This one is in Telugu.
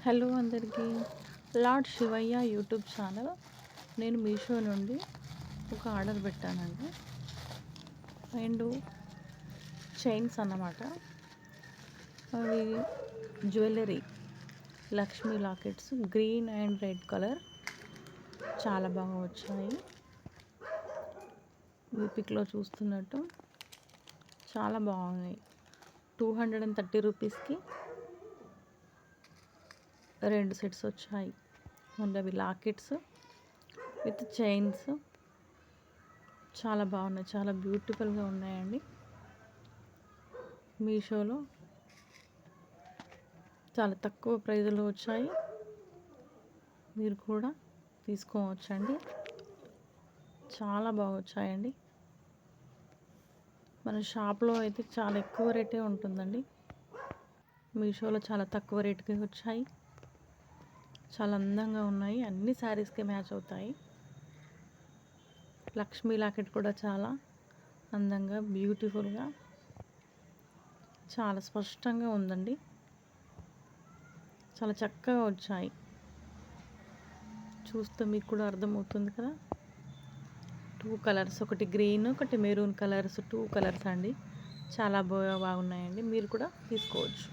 హలో అందరికీ. Lord Shivayya YouTube channel. నేను మీషో నుండి ఒక ఆర్డర్ పెట్టానండి. అండ్ చైన్స్ అన్నమాట. అవి jewellery Lakshmi lockets green and red colour చాలా బాగా వచ్చాయి. ఈ పిక్లో చూస్తున్నట్టు చాలా బాగున్నాయి. 230 రూపీస్కి 2 సెట్స్ వచ్చాయి. అవి లాకెట్స్ విత్ చైన్స్ చాలా బాగున్నాయి. చాలా బ్యూటిఫుల్గా ఉన్నాయండి. మీషోలో చాలా తక్కువ ప్రైజ్లో వచ్చాయి. మీరు కూడా తీసుకోవచ్చండి. చాలా బాగా వచ్చాయండి. మన షాప్లో అయితే చాలా ఎక్కువ రేటే ఉంటుందండి. మీషోలో చాలా తక్కువ రేటుకి వచ్చాయి. చాలా అందంగా ఉన్నాయి. అన్ని శారీస్కి మ్యాచ్ అవుతాయి. లక్ష్మీ లాకెట్ కూడా చాలా అందంగా బ్యూటిఫుల్గా చాలా స్పష్టంగా ఉందండి. చాలా చక్కగా వచ్చాయి. చూస్తే మీకు కూడా అర్థమవుతుంది కదా. 2 కలర్స్, ఒకటి గ్రీన్ ఒకటి మెరూన్ కలర్స్, 2 కలర్స్ అండి. చాలా బాగున్నాయండి. మీరు కూడా తీసుకోవచ్చు.